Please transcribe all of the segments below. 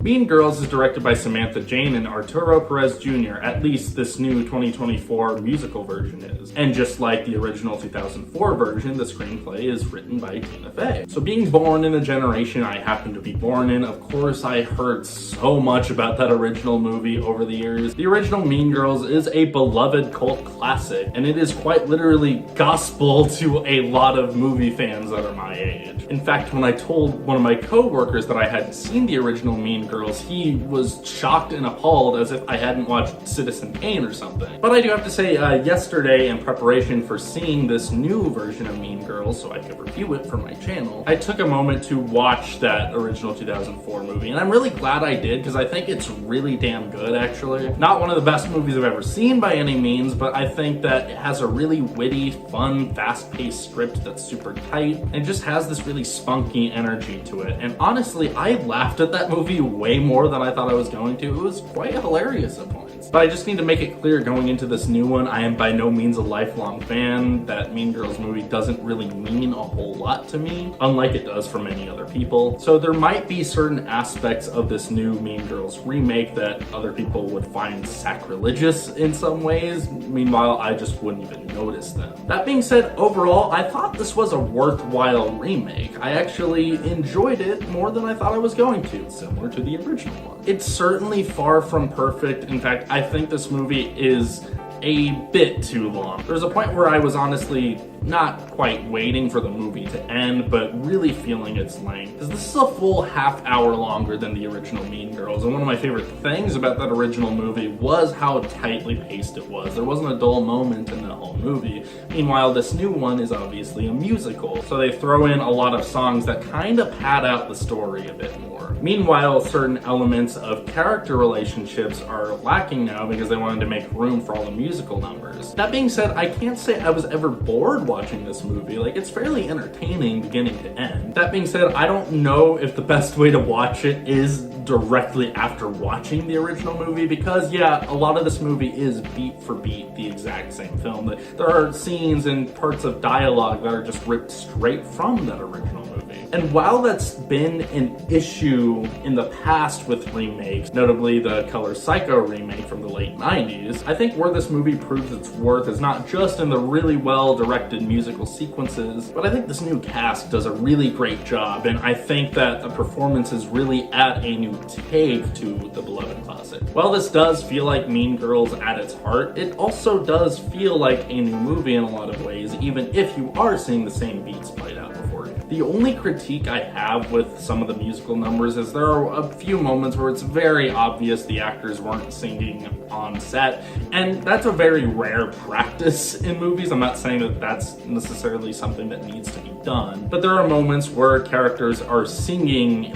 Mean Girls is directed by Samantha Jane and Arturo Perez Jr., at least this new 2024 musical version is. And just like the original 2004 version, the screenplay is written by Tina Fey. So being born in the generation I happen to be born in, of course I heard so much about that original movie over the years. The original Mean Girls is a beloved cult classic, and it is quite literally gospel to a lot of movie fans that are my age. In fact, when I told one of my co-workers that I hadn't seen the original Mean Girls, he was shocked and appalled as if I hadn't watched Citizen Kane or something. But I do have to say, yesterday, in preparation for seeing this new version of Mean Girls, so I could review it for my channel, I took a moment to watch that original 2004 movie, and I'm really glad I did, because I think it's really damn good, actually. Not one of the best movies I've ever seen by any means, but I think that it has a really witty, fun, fast-paced script that's super tight, and just has this really spunky energy to it. And honestly, I laughed at that movie way more than I thought I was going to. It was quite hilarious at points. But I just need to make it clear going into this new one, I am by no means a lifelong fan. That Mean Girls movie doesn't really mean a whole lot to me, unlike it does for many other people. So there might be certain aspects of this new Mean Girls remake that other people would find sacrilegious in some ways. Meanwhile, I just wouldn't even notice them. That being said, overall, I thought this was a worthwhile remake. I actually enjoyed it more than I thought I was going to, similar to the original one. It's certainly far from perfect. In fact, I think this movie is a bit too long. There was a point where I was honestly not quite waiting for the movie to end, but really feeling its length. Because this is a full half hour longer than the original Mean Girls, and one of my favorite things about that original movie was how tightly paced it was. There wasn't a dull moment in the whole movie. Meanwhile, this new one is obviously a musical, so they throw in a lot of songs that kind of pad out the story a bit more. Meanwhile, certain elements of character relationships are lacking now because they wanted to make room for all the musical numbers. That being said, I can't say I was ever bored watching this movie. Like, it's fairly entertaining beginning to end. That being said, I don't know if the best way to watch it is directly after watching the original movie, because yeah, a lot of this movie is beat for beat the exact same film. There are scenes and parts of dialogue that are just ripped straight from that original movie. And while that's been an issue in the past with remakes, notably the Color Psycho remake from the late 90s, I think where this movie proves its worth is not just in the really well-directed musical sequences, but I think this new cast does a really great job, and I think that the performances really add a new take to the beloved classic. While this does feel like Mean Girls at its heart, it also does feel like a new movie in a lot of ways, even if you are seeing the same beats played out before you. The only critique I have with some of the musical numbers is there are a few moments where it's very obvious the actors weren't singing on set, and that's a very rare practice in movies. I'm not saying that that's necessarily something that needs to be done, but there are moments where characters are singing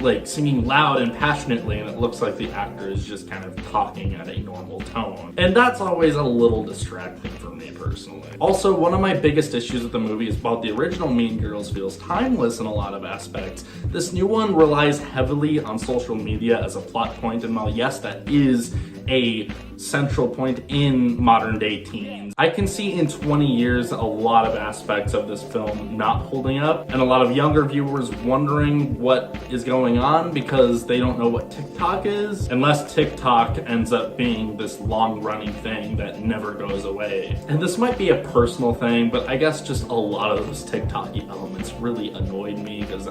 loud and passionately, and it looks like the actor is just kind of talking at a normal tone. And that's always a little distracting for me personally. Also, one of my biggest issues with the movie is while the original Mean Girls feels timeless in a lot of aspects, this new one relies heavily on social media as a plot point, and while yes, that is a central point in modern day teens, I can see in 20 years a lot of aspects of this film not holding up, and a lot of younger viewers wondering what is going on because they don't know what TikTok is, unless TikTok ends up being this long-running thing that never goes away. And this might be a personal thing, but I guess just a lot of those TikTok-y elements really annoyed me because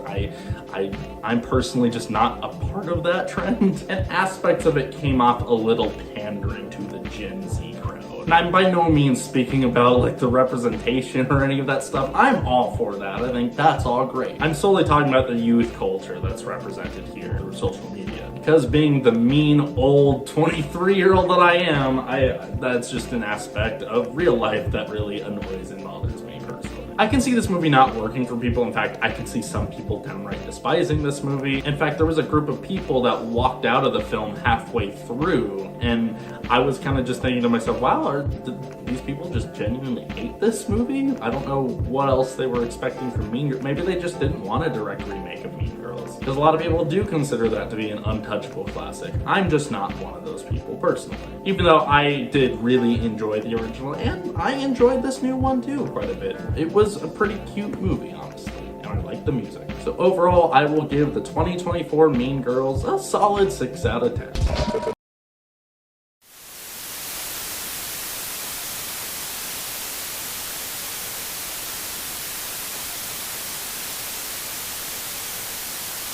I'm personally just not a part of that trend, and aspects of it came off a little pandering to the Gen Z crowd. And I'm by no means speaking about like the representation or any of that stuff. I'm all for that. I think that's all great. I'm solely talking about the youth culture that's represented here through social media. Because being the mean old 23-year-old that I am, that's just an aspect of real life that really annoys and bothers me personally. I can see this movie not working for people. In fact, I can see some people downright despising this movie. In fact, there was a group of people that walked out of the film halfway through, and I was kind of just thinking to myself, wow, did these people just genuinely hate this movie? I don't know what else they were expecting from Mean Girls. Maybe they just didn't want a direct remake of Mean Girls, because a lot of people do consider that to be an untouchable classic. I'm just not one of those people personally, even though I did really enjoy the original, and I enjoyed this new one too quite a bit. It was a pretty cute movie, honestly, and I like the music. So overall, I will give the 2024 Mean Girls a solid 6 out of 10.